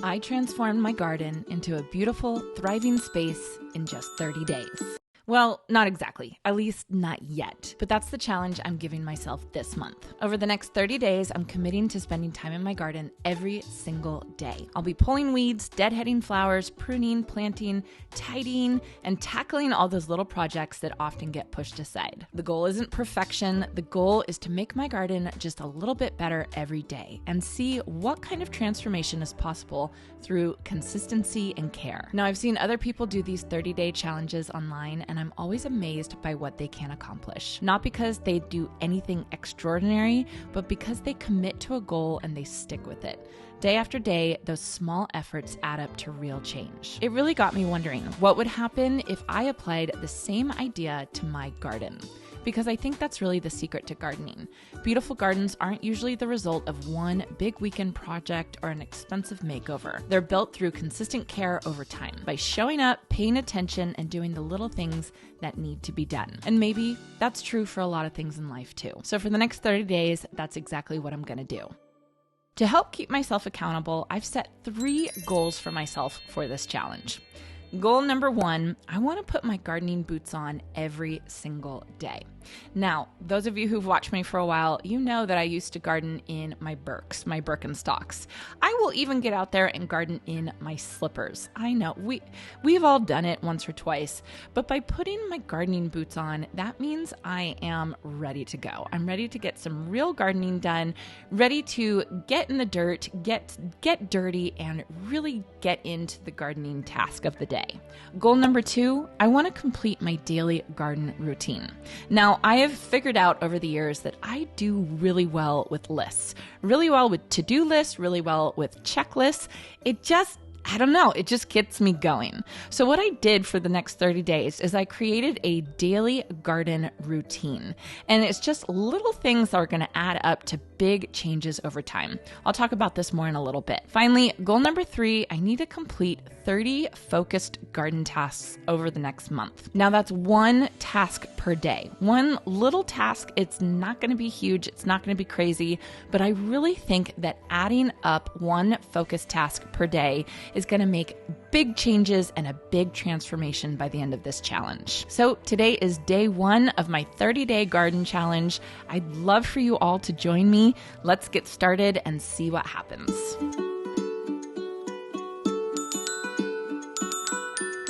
I transformed my garden into a beautiful, thriving space in just 30 days. Well, not exactly, at least not yet, but that's the challenge I'm giving myself this month. Over the next 30 days, I'm committing to spending time in my garden every single day. I'll be pulling weeds, deadheading flowers, pruning, planting, tidying, and tackling all those little projects that often get pushed aside. The goal isn't perfection. The goal is to make my garden just a little bit better every day and see what kind of transformation is possible through consistency and care. Now, I've seen other people do these 30-day challenges online, and I'm always amazed by what they can accomplish. Not because they do anything extraordinary, but because they commit to a goal and they stick with it. Day after day, those small efforts add up to real change. It really got me wondering what would happen if I applied the same idea to my garden. Because I think that's really the secret to gardening. Beautiful gardens aren't usually the result of one big weekend project or an expensive makeover. They're built through consistent care over time, by showing up, paying attention, and doing the little things that need to be done. And maybe that's true for a lot of things in life too. So for the next 30 days, that's exactly what I'm gonna do. To help keep myself accountable, I've set 3 goals for myself for this challenge. Goal number 1, I want to put my gardening boots on every single day. Now, those of you who've watched me for a while, you know that I used to garden in my Birkenstocks. I will even get out there and garden in my slippers. I know, we've all done it once or twice, but by putting my gardening boots on, that means I am ready to go. I'm ready to get some real gardening done, ready to get in the dirt, get dirty, and really get into the gardening task of the day. Goal number 2, I want to complete my daily garden routine. Now, I have figured out over the years that I do really well with lists, really well with to-do lists, really well with checklists. It just gets me going. So what I did for the next 30 days is I created a daily garden routine. And it's just little things that are going to add up to big changes over time. I'll talk about this more in a little bit. Finally, goal number 3, I need to complete 30 focused garden tasks over the next month. Now that's 1 task per day. One little task. It's not going to be huge. It's not going to be crazy, but I really think that adding up 1 focused task per day is going to make big changes and a big transformation by the end of this challenge. So today is day 1 of my 30-day garden challenge. I'd love for you all to join me. Let's get started and see what happens.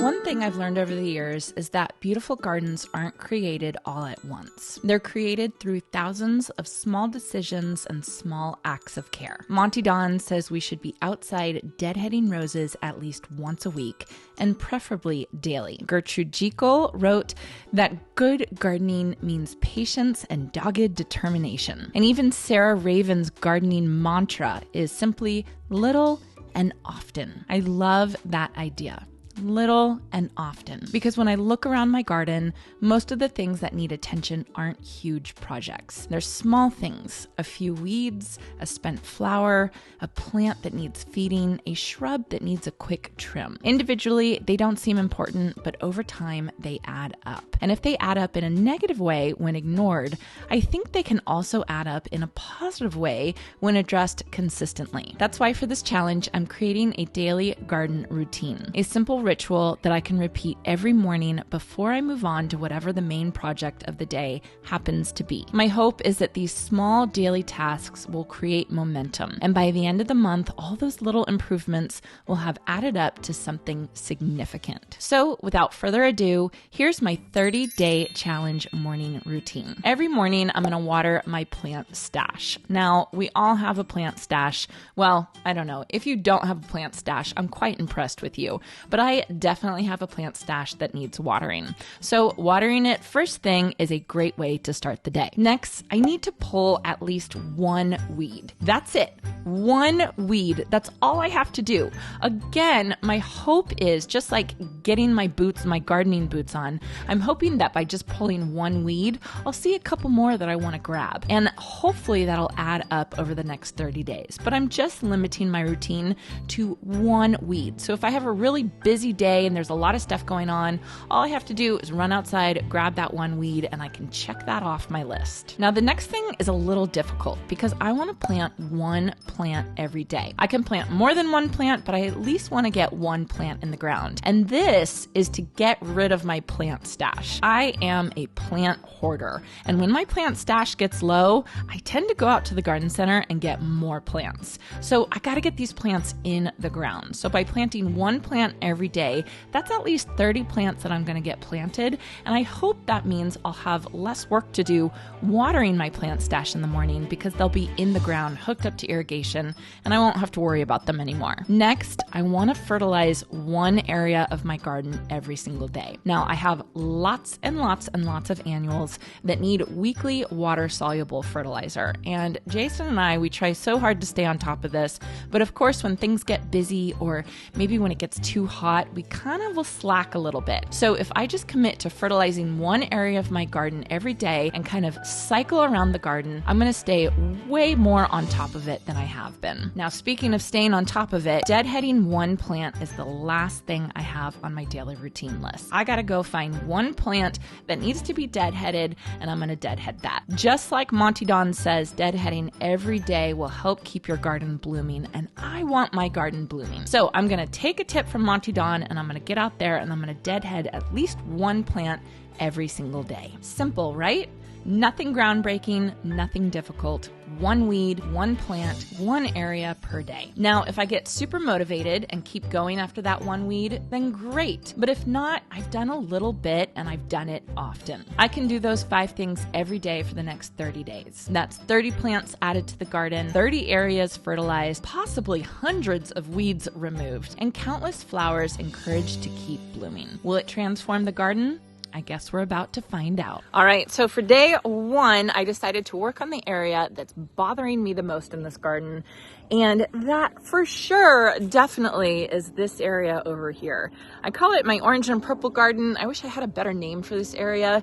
One thing I've learned over the years is that beautiful gardens aren't created all at once. They're created through thousands of small decisions and small acts of care. Monty Don says we should be outside deadheading roses at least once a week, and preferably daily. Gertrude Jekyll wrote that good gardening means patience and dogged determination. And even Sarah Raven's gardening mantra is simply little and often. I love that idea. Little and often. Because when I look around my garden, most of the things that need attention aren't huge projects. They're small things, a few weeds, a spent flower, a plant that needs feeding, a shrub that needs a quick trim. Individually, they don't seem important, but over time, they add up. And if they add up in a negative way when ignored, I think they can also add up in a positive way when addressed consistently. That's why for this challenge, I'm creating a daily garden routine, a simple ritual that I can repeat every morning before I move on to whatever the main project of the day happens to be. My hope is that these small daily tasks will create momentum, and by the end of the month, all those little improvements will have added up to something significant. So without further ado, here's my 30-day challenge morning routine. Every morning, I'm going to water my plant stash. Now, we all have a plant stash. Well, I don't know. If you don't have a plant stash, I'm quite impressed with you, but I definitely have a plant stash that needs watering. So watering it first thing is a great way to start the day. Next, I need to pull at least 1 weed. That's it. 1 weed. That's all I have to do. Again, my hope is just like getting my gardening boots on, I'm hoping hoping that by just pulling one weed, I'll see a couple more that I want to grab. And hopefully that'll add up over the next 30 days. But I'm just limiting my routine to one weed. So if I have a really busy day and there's a lot of stuff going on, all I have to do is run outside, grab that one weed, and I can check that off my list. Now, the next thing is a little difficult because I want to plant one plant every day. I can plant more than one plant, but I at least want to get one plant in the ground. And this is to get rid of my plant stash. I am a plant hoarder. And when my plant stash gets low, I tend to go out to the garden center and get more plants. So I got to get these plants in the ground. So by planting one plant every day, that's at least 30 plants that I'm going to get planted. And I hope that means I'll have less work to do watering my plant stash in the morning because they'll be in the ground, hooked up to irrigation, and I won't have to worry about them anymore. Next, I want to fertilize one area of my garden every single day. Now, I have lots and lots and lots of annuals that need weekly water-soluble fertilizer. And Jason and I, we try so hard to stay on top of this, but of course, when things get busy or maybe when it gets too hot, we kind of will slack a little bit. So if I just commit to fertilizing one area of my garden every day and kind of cycle around the garden, I'm going to stay way more on top of it than I have been. Now, speaking of staying on top of it, deadheading one plant is the last thing I have on my daily routine list. I got to go find one plant that needs to be deadheaded, and I'm going to deadhead that. Just like Monty Don says, deadheading every day will help keep your garden blooming, and I want my garden blooming. So I'm going to take a tip from Monty Don, and I'm going to get out there and I'm going to deadhead at least one plant every single day. Simple, right? Nothing groundbreaking, nothing difficult. One weed, one plant, one area per day. Now, if I get super motivated and keep going after that one weed, then great. But if not, I've done a little bit and I've done it often. I can do those 5 things every day for the next 30 days. That's 30 plants added to the garden, 30 areas fertilized, possibly hundreds of weeds removed, and countless flowers encouraged to keep blooming. Will it transform the garden? I guess we're about to find out. All right, so for day 1, I decided to work on the area that's bothering me the most in this garden. And that for sure, definitely is this area over here. I call it my orange and purple garden. I wish I had a better name for this area.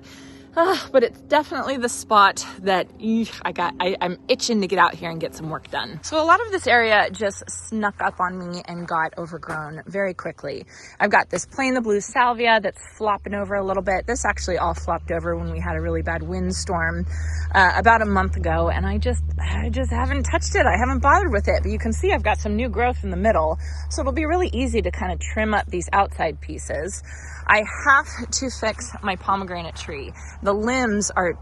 But it's definitely the spot that I'm itching to get out here and get some work done. So a lot of this area just snuck up on me and got overgrown very quickly. I've got this plain the blue salvia that's flopping over a little bit. This actually all flopped over when we had a really bad windstorm about a month ago, and I just haven't touched it. I haven't bothered with it, but you can see I've got some new growth in the middle, so it'll be really easy to kind of trim up these outside pieces. I have to fix my pomegranate tree. The limbs are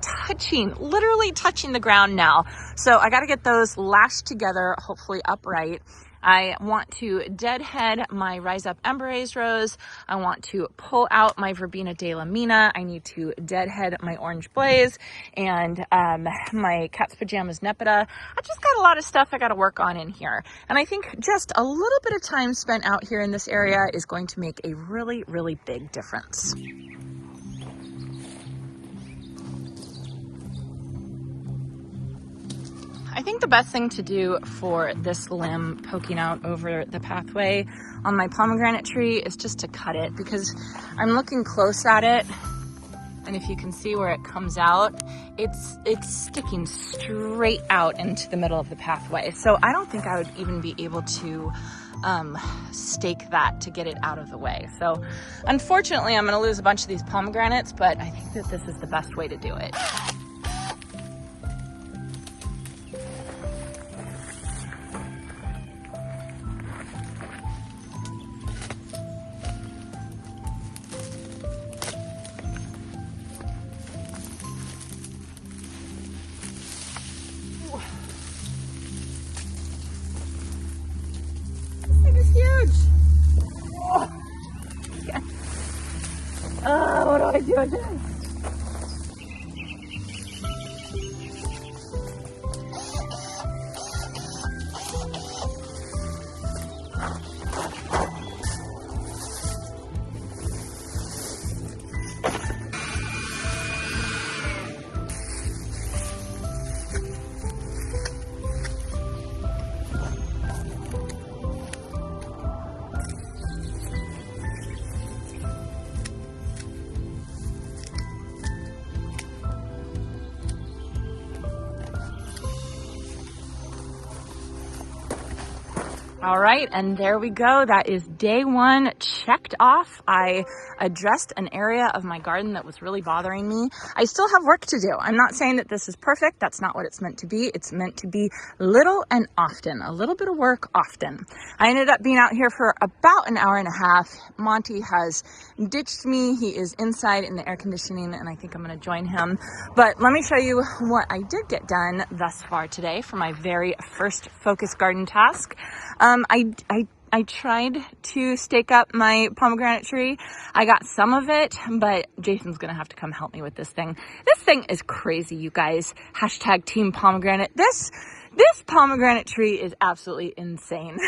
literally touching the ground now. So I got to get those lashed together, hopefully upright. I want to deadhead my Rise Up Emberaze rose. I want to pull out my Verbena de la Mina. I need to deadhead my Orange Blaze and my Cat's Pajamas Nepeta. I just got a lot of stuff I got to work on in here. And I think just a little bit of time spent out here in this area is going to make a really, really big difference. I think the best thing to do for this limb poking out over the pathway on my pomegranate tree is just to cut it, because I'm looking close at it, and if you can see where it comes out, it's sticking straight out into the middle of the pathway. So I don't think I would even be able to stake that to get it out of the way. So unfortunately, I'm going to lose a bunch of these pomegranates, but I think that this is the best way to do it. What do I do with this? All right, and there we go. That is day one checked off. I addressed an area of my garden that was really bothering me. I still have work to do. I'm not saying that this is perfect. That's not what it's meant to be. It's meant to be little and often, a little bit of work often. I ended up being out here for about an hour and a half. Monty has ditched me. He is inside in the air conditioning, and I think I'm going to join him. But let me show you what I did get done thus far today for my very first focus garden task. I tried to stake up my pomegranate tree. I got some of it, but Jason's gonna have to come help me with this thing. This thing is crazy, you guys. Hashtag Team Pomegranate. This pomegranate tree is absolutely insane.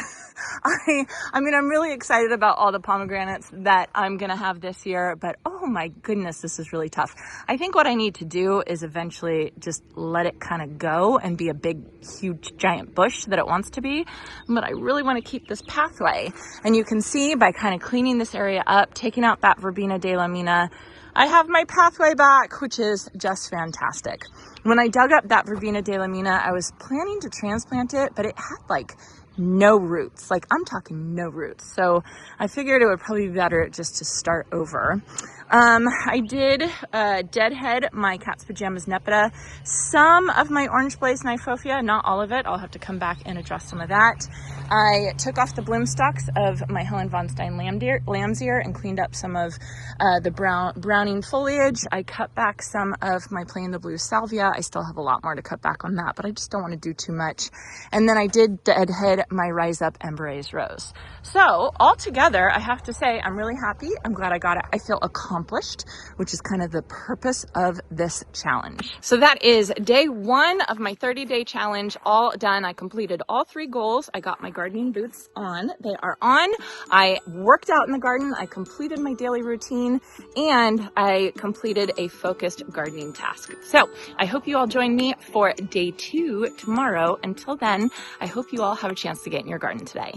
I mean, I'm really excited about all the pomegranates that I'm gonna have this year, but oh my goodness, this is really tough. I think what I need to do is eventually just let it kind of go and be a big, huge, giant bush that it wants to be. But I really want to keep this pathway. And you can see by kind of cleaning this area up, taking out that Verbena de la Mina, I have my pathway back, which is just fantastic. When I dug up that Verbena de la Mina, I was planning to transplant it, but it had like no roots. Like, I'm talking no roots. So I figured it would probably be better just to start over. I did deadhead my Cat's Pajamas Nepeta, some of my Orange Blaze Nyphophia, not all of it. I'll have to come back and address some of that. I took off the bloom stalks of my Helen von Stein lamb's ear and cleaned up some of the browning foliage. I cut back some of my Playing the Blue Salvia. I still have a lot more to cut back on that, but I just don't want to do too much. And then I did deadhead my Rise Up Emberaze Rose. So altogether, I have to say I'm really happy. I'm glad I got it. I feel accomplished, which is kind of the purpose of this challenge. So that is day one of my 30-day challenge, all done. I completed all 3 goals. I got my gardening boots on. They are on. I worked out in the garden. I completed my daily routine, and I completed a focused gardening task. So I hope you all join me for day 2 tomorrow. Until then, I hope you all have a chance to get in your garden today.